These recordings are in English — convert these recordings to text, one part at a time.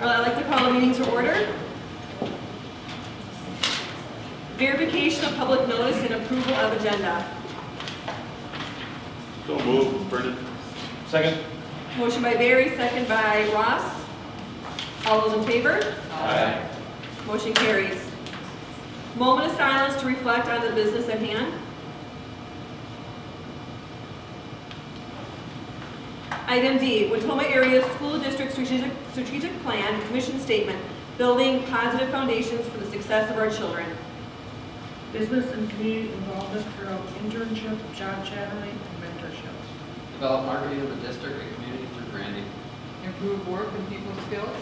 I'd like to call the meeting to order. Verification of public notice and approval of agenda. So moved, Brendan. Second. Motion by Barry, second by Ross. All those in favor? Aye. Motion carries. Moment of silence to reflect on the business at hand. Item D, Watoma Area School District Strategic Plan, Mission Statement, Building Positive Foundations for the Success of Our Children. Business and community involvement throughout internship, job shadowing, and mentorship. Develop marketing of the district and community through branding. Improve work and people skills.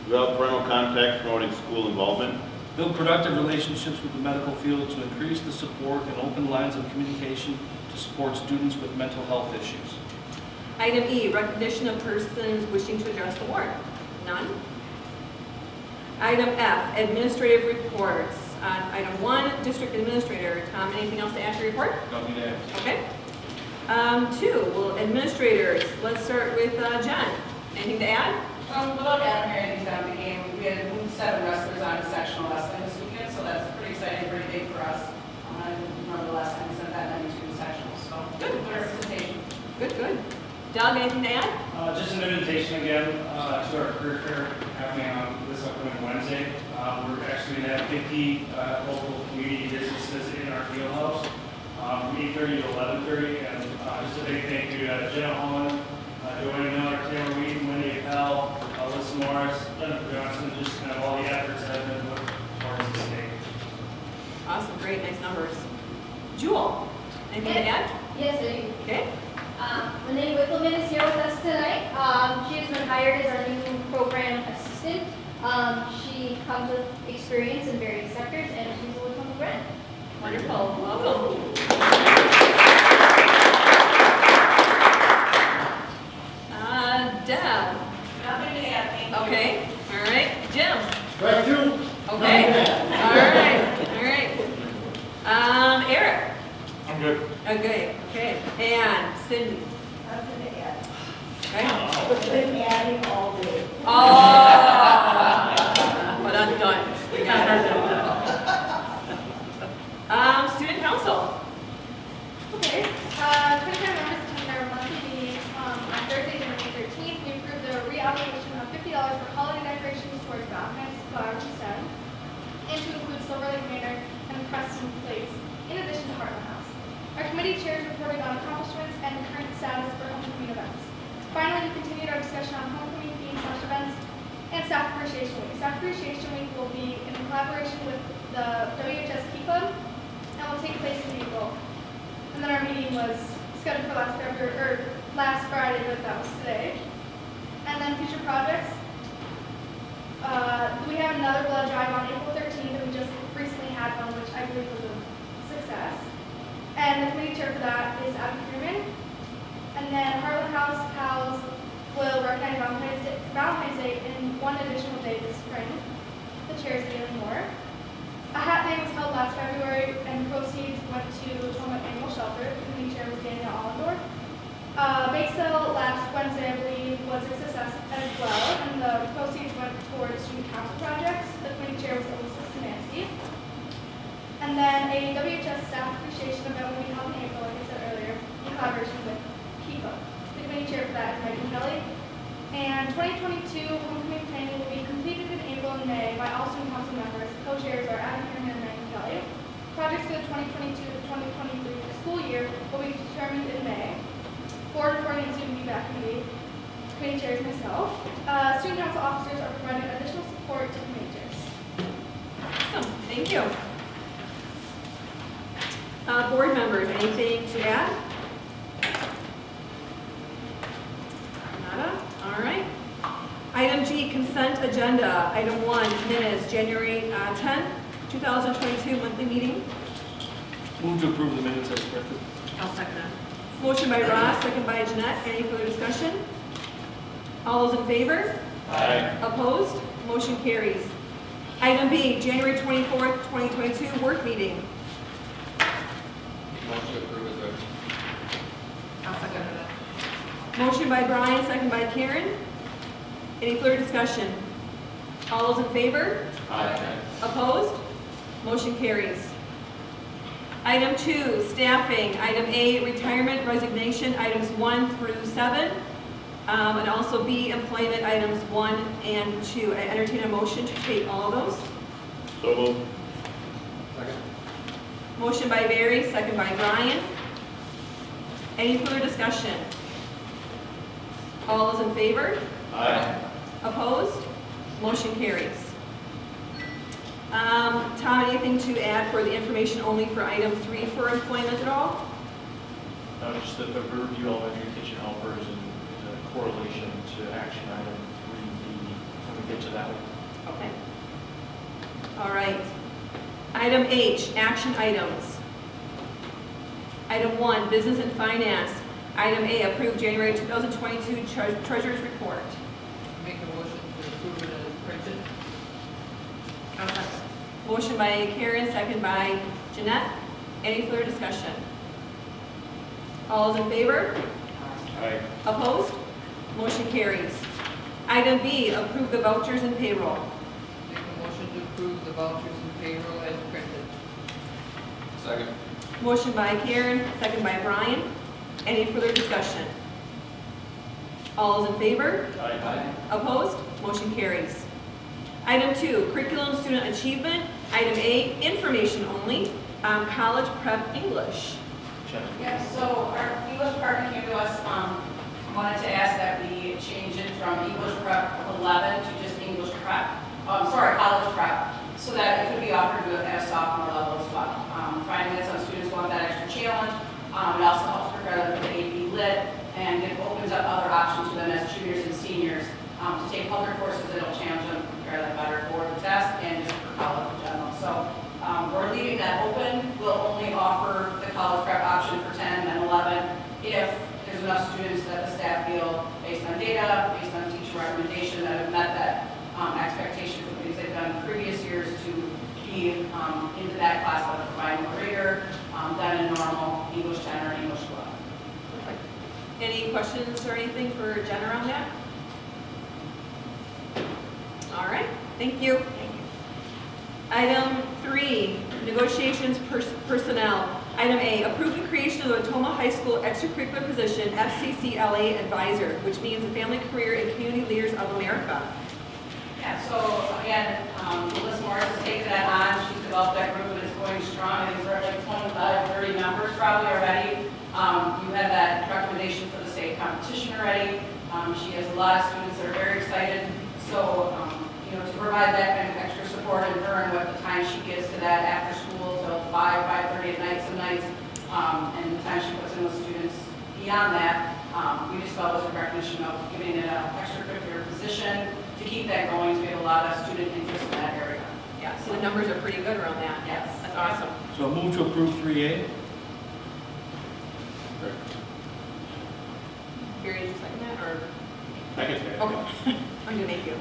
Develop parental contact promoting school involvement. Build productive relationships with the medical field to increase the support and open lines of communication to support students with mental health issues. Item E, recognition of persons wishing to address the board. None. Item F, administrative reports. Item 1, district administrator. Tom, anything else to add to your report? Nothing to add. Okay. 2, well, administrators. Let's start with Jen. Anything to add? Without Adam here, he's out of the game. We had 7 wrestlers on sectional wrestling this weekend, so that's pretty exciting, pretty big for us. I remember the last time we sent that many to sectionals, so good representation. Good. Doug, anything to add? Just an invitation again to our career fair happening on this upcoming Wednesday. We're actually going to have 50 local community businesses in our field house from 8:30 to 11:30. And just a big thank you to Jenna Holland, Joanne Miller, Taylor Wheaton, Wendy Appel, Alyssa Morris, Jennifer Johnson, just kind of all the efforts that have been put towards this day. Awesome, great, nice numbers. Jewel, anything to add? Yes, I do. Okay. Renee Wickleman is here with us tonight. She has been hired as our new program assistant. She comes with experience in various sectors, and she's a Wickleman grad. Wonderful, welcome. Deb. Nothing to add, thank you. Okay, all right. Jim. Right, two. Okay. All right. Eric. I'm good. Okay. And Cindy. Nothing to add. Okay. But been adding all day. Oh, but I'm done. We got it. Student council. Okay. 25 members attend our monthly meeting on Thursday, January 13th. We approved the reallocation of $50 for holiday decorations towards Valentine's Flowers Instead, and to include Silver Lake Manor and Preston Place, in addition to Heartland House. Our committee chairs reported on accomplishments and the current status for homecoming events. Finally, we continued our discussion on homecoming themes/events and Staff Appreciation Week. Staff Appreciation Week will be in collaboration with the WHS Key Club and will take place in April. And then our meeting was scheduled for last Friday, but that was today. And then future projects. We have another blood drive on April 13th, and we just recently had one, which I believe was a success. And the committee chair for that is Abby Freeman. And then Heartland House pals will recognize Valentine's Day in one additional day this spring. The chair is Galen Moore. A hat day was held last February, and proceeds went to Watoma Animal Shelter. The committee chair was Danielle Allendorf. Bake sale last Wednesday, I believe, was a success as well, and the proceeds went towards student council projects. The committee chair was Alyssa Szymanski. And then a WHS staff appreciation event will be held in April, like I said earlier, in collaboration with KIPA. The committee chair for that is Megan Kelly. And 2022 homecoming planning will be completed in April and May by all student council members. Co-chairs are Adam Herman and Megan Kelly. Projects for the 2022 to 2023 school year will be determined in May. Board reporting and student feedback committee. Committee chairs myself. Student council officers are providing additional support to committee chairs. Awesome, thank you. Board members, anything to add? Nada? All right. Item G, consent agenda. Item 1, minutes, January 10th, 2022 monthly meeting. Move to approve the minutes as printed. I'll second that. Motion by Ross, second by Jeanette. Any further discussion? All those in favor? Aye. Opposed? Motion carries. Item B, January 24th, 2022 work meeting. Motion to approve as written. I'll second that. Motion by Brian, second by Karen. Any further discussion? All those in favor? Aye. Opposed? Motion carries. Item 2, staffing. Item A, retirement, resignation, items 1 through 7. And also B, employment, items 1 and 2. I entertain a motion to take all of those. So moved. Second. Motion by Barry, second by Brian. Any further discussion? All those in favor? Aye. Opposed? Motion carries. Tom, anything to add for the information only for item 3 for employment at all? Just that the Riverview Elementary kitchen helper is a correlation to action item 3B when we get to that one. Okay. All right. Item H, action items. Item 1, business and finance. Item A, approve January 2022 treasurer's report. Make a motion to approve it as printed. Motion by Karen, second by Jeanette. Any further discussion? All those in favor? Aye. Opposed? Motion carries. Item B, approve the vouchers and payroll. Make a motion to approve the vouchers and payroll as printed. Second. Motion by Karen, second by Brian. Any further discussion? All those in favor? Aye. Opposed? Motion carries. Item 2, curriculum student achievement. Item A, information only, college prep English. Jennifer? Yeah, so our English department came to us, wanted to ask that we change it from English Prep 11 to just English Prep, college prep, so that it could be offered at a sophomore level as well. Finding that some students want that extra challenge, it also helps prepare them for the AP Lit, and it opens up other options for them as juniors and seniors to take other courses that will challenge them, prepare them better for the test and just for college in general. So we're leaving that open. We'll only offer the college prep option for 10 and 11 if there's enough students that the staff feel, based on data, based on teacher recommendation, that have met that expectation for things they've done in previous years to be into that class level, providing more rigor than a normal English 10 or English 11. Perfect. Any questions or anything for Jen around that? All right, thank you. Item 3, negotiations personnel. Item A, approve the creation of the Otoma High School extracurricular position, FCCLA advisor, which means the Family, Career, and Community Leaders of America. Yeah, so again, Melissa Morris has taken that on. She's developed that group and it's going strong. I think we're at like 25, 30 members probably already. You have that recommendation for the state competition already. She has a lot of students that are very excited. So, to provide that kind of extra support in her and what the time she gives to that after school till 5:30 at night some nights, and the time she puts in with students beyond that, we just felt it was a recognition of giving it an extracurricular position to keep that going, so we have a lot of student interest in that area. Yeah, so the numbers are pretty good around that. Yes. That's awesome. So move to approve 3A. Barry, did you second that, or? I can say it. Okay. I'm gonna make you.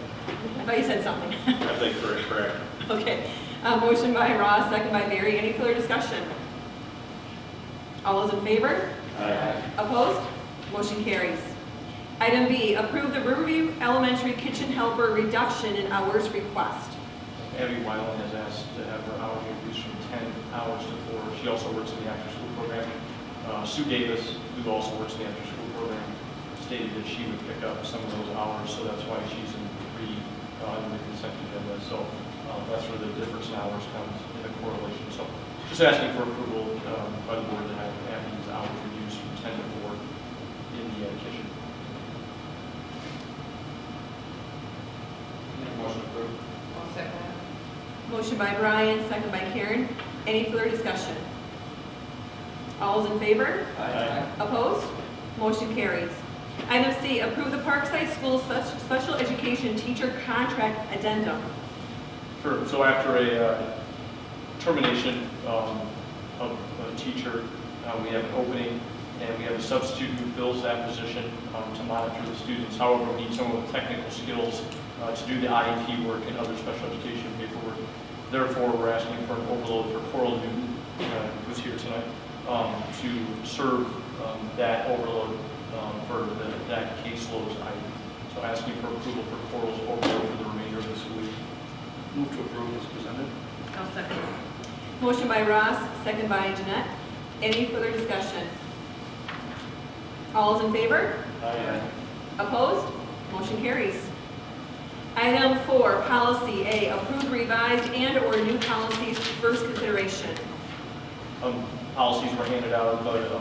I thought you said something. I think correct. Okay. Motion by Ross, second by Barry. Any further discussion? All those in favor? Aye. Opposed? Motion carries. Item B, approve the Riverview Elementary kitchen helper reduction in hours request. Abby Weiland has asked to have her hours reduced from 10 hours to 4. She also works in the after-school program. Sue Davis, who also works in the after-school program, stated that she would pick up some of those hours, so that's why she's in the consent agenda. So that's where the difference in hours comes in the correlation. So just asking for approval by the board to have Abby's hours reduced from 10 to 4 in the kitchen. Motion approved. I'll second that. Motion by Brian, second by Karen. Any further discussion? All those in favor? Aye. Opposed? Motion carries. Item C, approve the Parkside School Special Education Teacher Contract Addendum. Sure. So after a termination of a teacher, we have an opening and we have a substitute who fills that position to monitor the students. However, we need someone with technical skills to do the IEP work and other special education paperwork. Therefore, we're asking for an overload for Coral Newton, who's here tonight, to serve that overload for that caseload's IEP. So So asking for approval for Coral's overall for the remainder of the school year. Move to approve as presented. I'll second. Motion by Ross, second by Jeanette. Any further discussion? All is in favor? Aye. Opposed? Motion carries. Item 4, policy A, approve revised and/or new policies for first consideration. Policies were handed out at the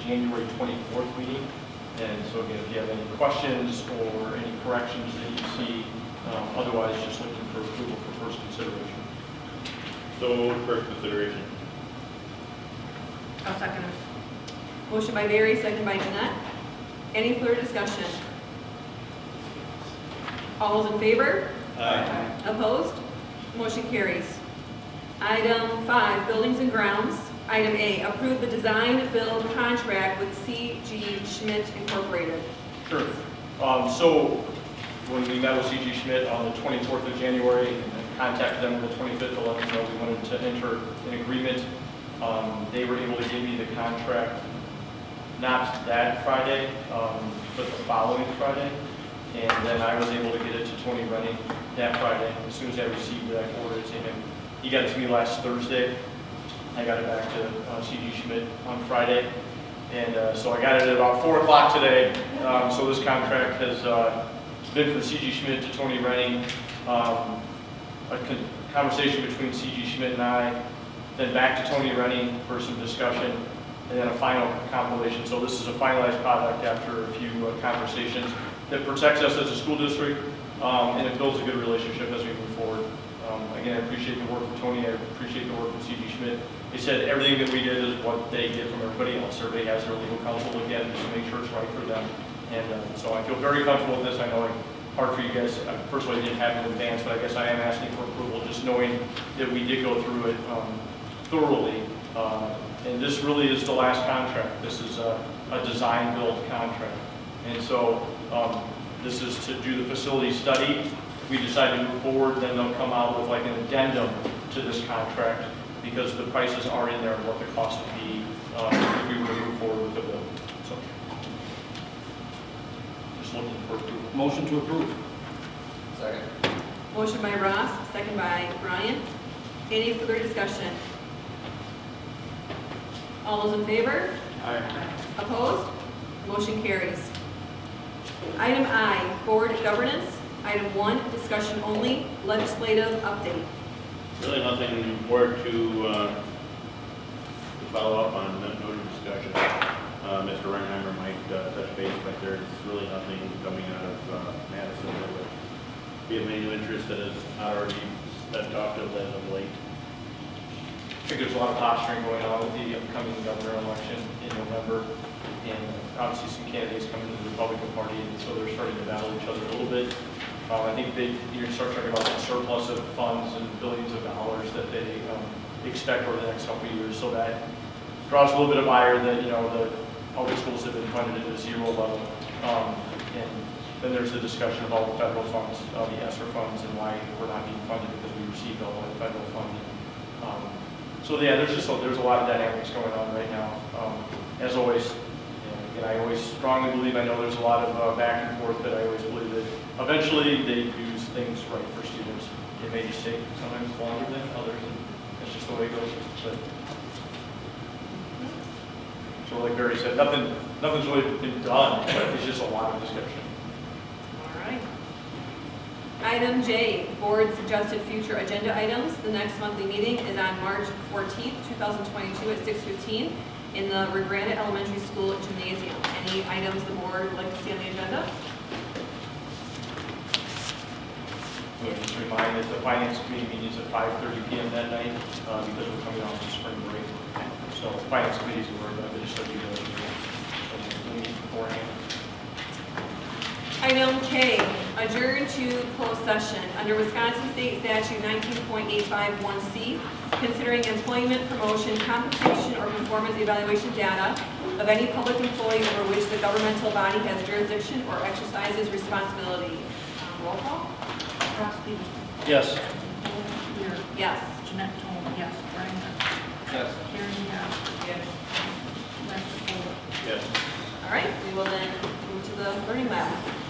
January 24th meeting. And so again, if you have any questions or any corrections that you see, otherwise just looking for approval for first consideration. So first consideration. I'll second. Motion by Barry, second by Jeanette. Any further discussion? All those in favor? Aye. Opposed? Motion carries. Item 5, buildings and grounds. Item A, approve the design build contract with C.G. Schmidt Incorporated. Sure. So when we met with C.G. Schmidt on the 24th of January and contacted them on the 25th to let them know we wanted to enter an agreement, they were able to give me the contract not that Friday, but the following Friday. And then I was able to get it to Tony Rennie that Friday. As soon as I received it, I forwarded it to him. He got it to me last Thursday. I got it back to C.G. Schmidt on Friday. And so I got it at about 4 o'clock today. So this contract has been from C.G. Schmidt to Tony Rennie. A conversation between C.G. Schmidt and I, then back to Tony Rennie for some discussion, and then a final compilation. So this is a finalized product after a few conversations that protects us as a school district, and it builds a good relationship as we move forward. Again, I appreciate the work of Tony. I appreciate the work of C.G. Schmidt. They said everything that we did is what they get from everybody else. Everybody has their legal counsel look at it just to make sure it's right for them. And so I feel very comfortable with this. I know it's hard for you guys. First of all, I didn't have it in advance, but I guess I am asking for approval, just knowing that we did go through it thoroughly. And this really is the last contract. This is a design build contract. And so this is to do the facility study. If we decide to move forward, then they'll come out with like an addendum to this contract because the prices are in there and what the cost would be if we were to move forward with the build. So just looking for approval. Motion to approve. Second. Motion by Ross, second by Brian. Any further discussion? All those in favor? Aye. Opposed? Motion carries. Item I, board governance. Item 1, discussion only, legislative update. Really nothing more to follow up on, no discussion. Mr. Reinheimer might touch base, but there's really nothing coming out of Madison that would be of any new interest that has not already been talked of as of late. I think there's a lot of posturing going on with the upcoming governor election in November, and obviously some candidates coming to the Republican Party, and so they're starting to battle each other a little bit. I think you're going to start talking about that surplus of funds and billions of dollars that they expect over the next couple of years, so that draws a little bit of ire that, the public schools have been funded at a zero level. And then there's the discussion of all the federal funds, the ESSER funds, and why we're not being funded because we received all the federal funding. So yeah, there's a lot of dynamics going on right now. As always, and I always strongly believe, I know there's a lot of back and forth, but I always believe that eventually they do things right for students. It may just take sometimes longer than others, and that's just the way it goes. But so like Barry said, nothing's really been done. It's just a lot of discussion. All right. Item J, board suggested future agenda items. The next monthly meeting is on March 14th, 2022 at 6:15 in the Regranite Elementary School Gymnasium. Any items the board would like to see on the agenda? So just a reminder that the Finance Committee meeting is at 5:30 p.m. that night because we're coming off the spring break. So the Finance Committee is aware of that, but just so you know, we meet beforehand. Item K, adjourn to closed session. Under Wisconsin State Statute 19.851C, considering employment, promotion, compensation, or performance evaluation data of any public employee over which the governmental body has jurisdiction or exercises responsibility. Roll call? Ross Peterson. Yes. Nicole Weir. Yes. Jeanette Tolan. Yes. Brian Hudson. Yes. Karen Young. Yes. Lester Cole. Yes. All right, we will then move to the learning them.